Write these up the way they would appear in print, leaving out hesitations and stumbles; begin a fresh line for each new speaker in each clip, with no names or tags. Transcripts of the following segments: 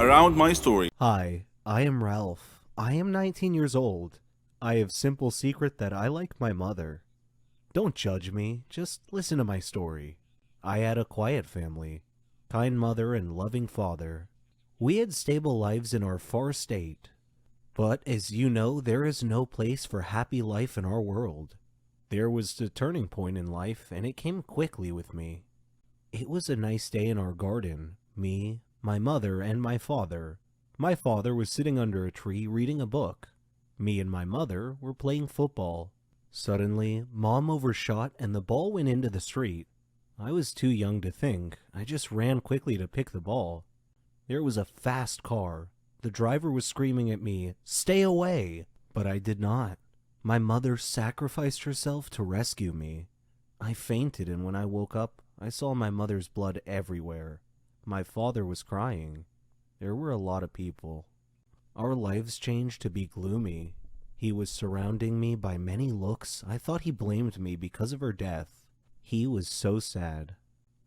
Around My Story.
Hi, I am Ralph. I am 19 years old. I have simple secret that I like my mother. Don't judge me, just listen to my story. I had a quiet family, kind mother and loving father. We had stable lives in our far state. But as you know, there is no place for happy life in our world. There was a turning point in life, and it came quickly with me. It was a nice day in our garden, me, my mother, and my father. My father was sitting under a tree reading a book. Me and my mother were playing football. Suddenly, Mom overshot and the ball went into the street. I was too young to think. I just ran quickly to pick the ball. There was a fast car. The driver was screaming at me, "Stay away!" But I did not. My mother sacrificed herself to rescue me. I fainted, and when I woke up, I saw my mother's blood everywhere. My father was crying. There were a lot of people. Our lives changed to be gloomy. He was surrounding me by many looks. I thought he blamed me because of her death. He was so sad.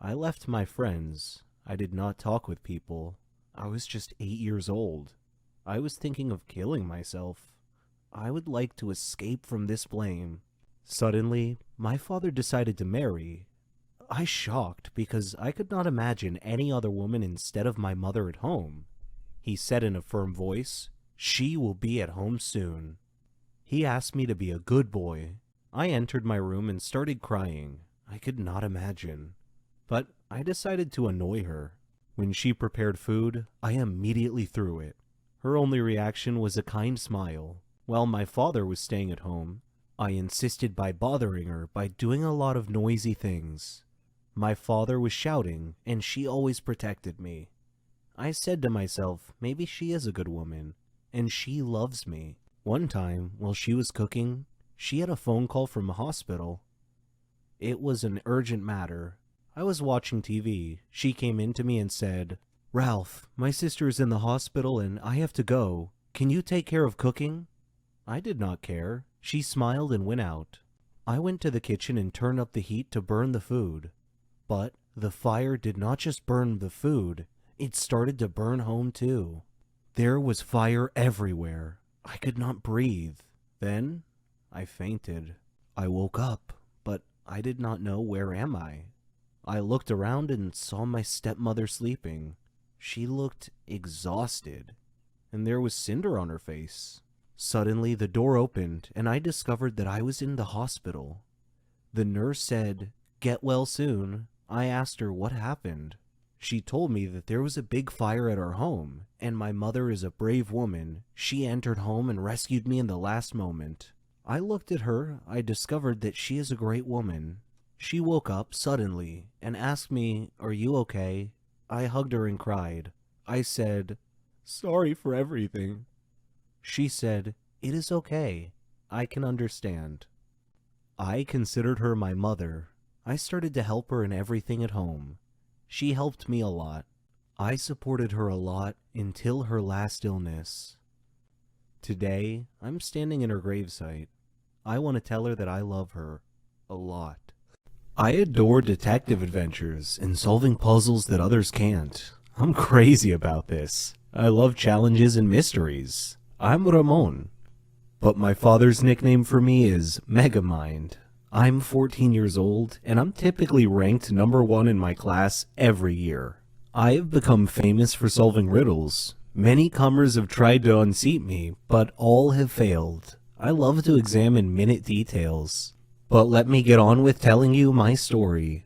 I left my friends. I did not talk with people. I was just 8 years old. I was thinking of killing myself. I would like to escape from this blame. Suddenly, my father decided to marry. I shocked because I could not imagine any other woman instead of my mother at home. He said in a firm voice, "She will be at home soon." He asked me to be a good boy. I entered my room and started crying. I could not imagine. But I decided to annoy her. When she prepared food, I immediately threw it. Her only reaction was a kind smile. While my father was staying at home, I insisted by bothering her by doing a lot of noisy things. My father was shouting, and she always protected me. I said to myself, maybe she is a good woman, and she loves me. One time, while she was cooking, she had a phone call from a hospital. It was an urgent matter. I was watching TV. She came in to me and said, "Ralph, my sister is in the hospital and I have to go. Can you take care of cooking?" I did not care. She smiled and went out. I went to the kitchen and turned up the heat to burn the food. But the fire did not just burn the food, it started to burn home too. There was fire everywhere. I could not breathe. Then I fainted. I woke up, but I did not know where am I. I looked around and saw my stepmother sleeping. She looked exhausted, and there was cinder on her face. Suddenly, the door opened, and I discovered that I was in the hospital. The nurse said, "Get well soon." I asked her what happened. She told me that there was a big fire at our home, and my mother is a brave woman. She entered home and rescued me in the last moment. I looked at her. I discovered that she is a great woman. She woke up suddenly and asked me, "Are you okay?" I hugged her and cried. I said, "Sorry for everything." She said, "It is okay. I can understand." I considered her my mother. I started to help her in everything at home. She helped me a lot. I supported her a lot until her last illness. Today, I'm standing in her gravesite. I want to tell her that I love her a lot. I adore detective adventures and solving puzzles that others can't. I'm crazy about this. I love challenges and mysteries. I'm Ramon. But my father's nickname for me is Megamind. I'm 14 years old, and I'm typically ranked number 1 in my class every year. I have become famous for solving riddles. Many comers have tried to unseat me, but all have failed. I love to examine minute details. But let me get on with telling you my story.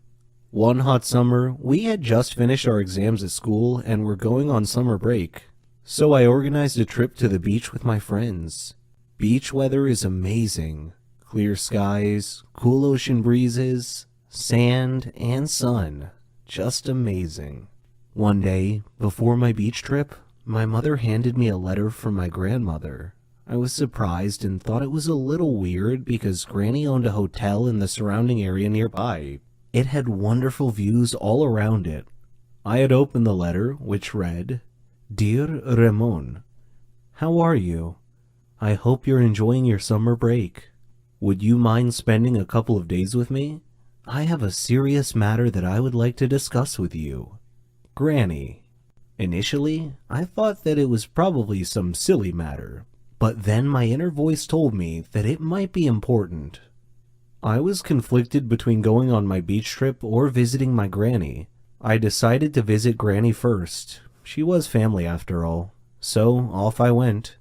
One hot summer, we had just finished our exams at school and were going on summer break. So I organized a trip to the beach with my friends. Beach weather is amazing. Clear skies, cool ocean breezes, sand, and sun. Just amazing. One day, before my beach trip, my mother handed me a letter from my grandmother. I was surprised and thought it was a little weird because Granny owned a hotel in the surrounding area nearby. It had wonderful views all around it. I had opened the letter, which read, "Dear Ramon, how are you? I hope you're enjoying your summer break. Would you mind spending a couple of days with me? I have a serious matter that I would like to discuss with you. Granny." Initially, I thought that it was probably some silly matter, but then my inner voice told me that it might be important. I was conflicted between going on my beach trip or visiting my granny. I decided to visit Granny first. She was family after all, so off I went.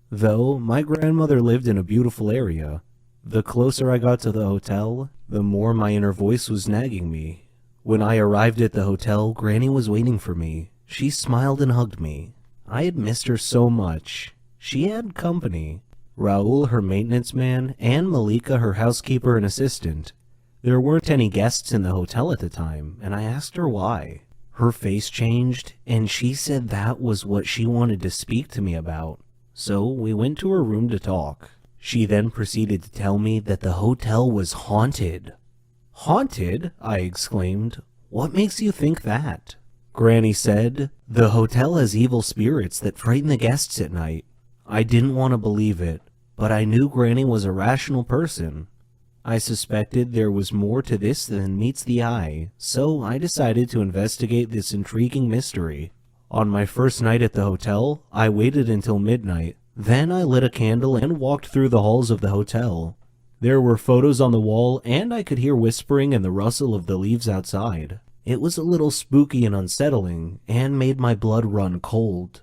Though my grandmother lived in a beautiful area, the closer I got to the hotel, the more my inner voice was nagging me. When I arrived at the hotel, Granny was waiting for me. She smiled and hugged me. I had missed her so much. She had company. Raul, her maintenance man, and Malika, her housekeeper and assistant. There weren't any guests in the hotel at the time, and I asked her why. Her face changed, and she said that was what she wanted to speak to me about. So we went to her room to talk. She then proceeded to tell me that the hotel was haunted. Haunted? I exclaimed. What makes you think that? Granny said, the hotel has evil spirits that frighten the guests at night. I didn't want to believe it, but I knew Granny was a rational person. I suspected there was more to this than meets the eye, so I decided to investigate this intriguing mystery. On my first night at the hotel, I waited until midnight. Then I lit a candle and walked through the halls of the hotel. There were photos on the wall, and I could hear whispering and the rustle of the leaves outside. It was a little spooky and unsettling, and made my blood run cold.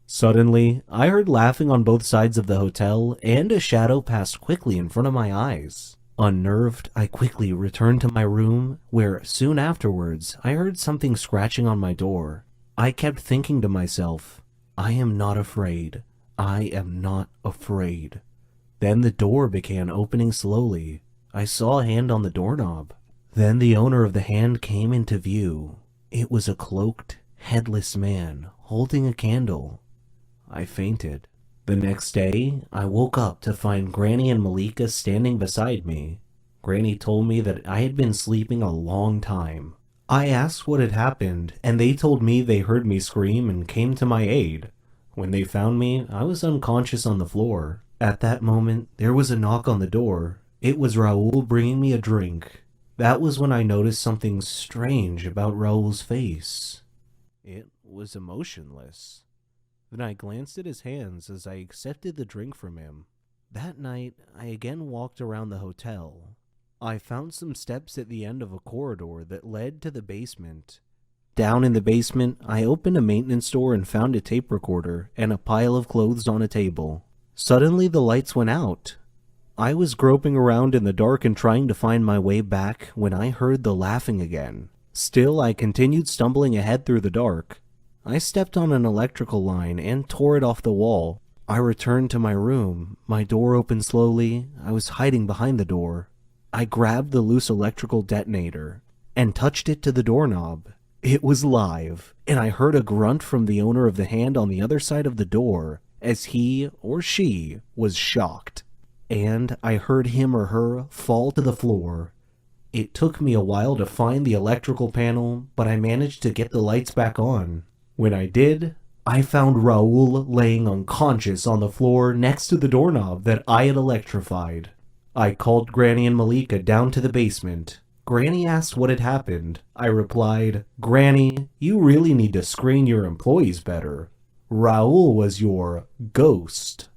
Suddenly, I heard laughing on both sides of the hotel, and a shadow passed quickly in front of my eyes. Unnerved, I quickly returned to my room, where soon afterwards I heard something scratching on my door. I kept thinking to myself, I am not afraid. I am not afraid. Then the door began opening slowly. I saw a hand on the doorknob. Then the owner of the hand came into view. It was a cloaked, headless man holding a candle. I fainted. The next day, I woke up to find Granny and Malika standing beside me. Granny told me that I had been sleeping a long time. I asked what had happened, and they told me they heard me scream and came to my aid. When they found me, I was unconscious on the floor. At that moment, there was a knock on the door. It was Raul bringing me a drink. That was when I noticed something strange about Raul's face. It was emotionless. Then I glanced at his hands as I accepted the drink from him. That night, I again walked around the hotel. I found some steps at the end of a corridor that led to the basement. Down in the basement, I opened a maintenance door and found a tape recorder and a pile of clothes on a table. Suddenly, the lights went out. I was groping around in the dark and trying to find my way back when I heard the laughing again. Still, I continued stumbling ahead through the dark. I stepped on an electrical line and tore it off the wall. I returned to my room. My door opened slowly. I was hiding behind the door. I grabbed the loose electrical detonator and touched it to the doorknob. It was live, and I heard a grunt from the owner of the hand on the other side of the door as he or she was shocked. And I heard him or her fall to the floor. It took me a while to find the electrical panel, but I managed to get the lights back on. When I did, I found Raul laying unconscious on the floor next to the doorknob that I had electrified. I called Granny and Malika down to the basement. Granny asked what had happened. I replied, Granny, you really need to screen your employees better. Raul was your ghost.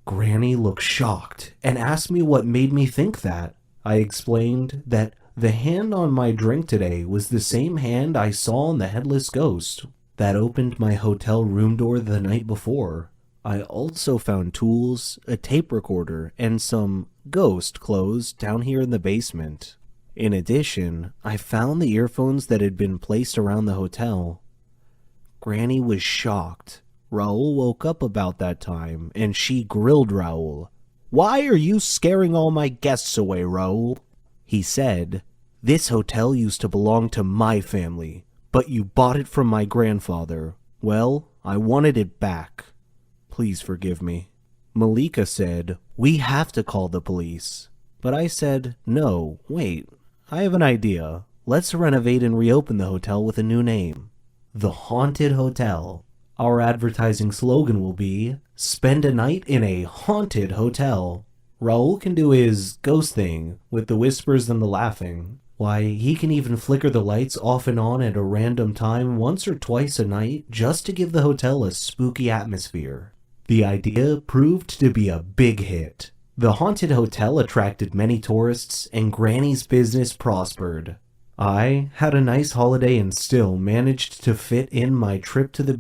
Granny looked shocked and asked me what made me think that. I explained that the hand on my drink today was the same hand I saw on the headless ghost that opened my hotel room door the night before. I also found tools, a tape recorder, and some ghost clothes down here in the basement. In addition, I found the earphones that had been placed around the hotel. Granny was shocked. Raul woke up about that time, and she grilled Raul. Why are you scaring all my guests away, Raul? He said, This hotel used to belong to my family, but you bought it from my grandfather. Well, I wanted it back. Please forgive me. Malika said, We have to call the police. But I said, No, wait, I have an idea. Let's renovate and reopen the hotel with a new name. The Haunted Hotel. Our advertising slogan will be, Spend a night in a haunted hotel. Raul can do his ghost thing with the whispers and the laughing. Why, he can even flicker the lights off and on at a random time once or twice a night just to give the hotel a spooky atmosphere. The idea proved to be a big hit. The haunted hotel attracted many tourists, and Granny's business prospered. I had a nice holiday and still managed to fit in my trip to the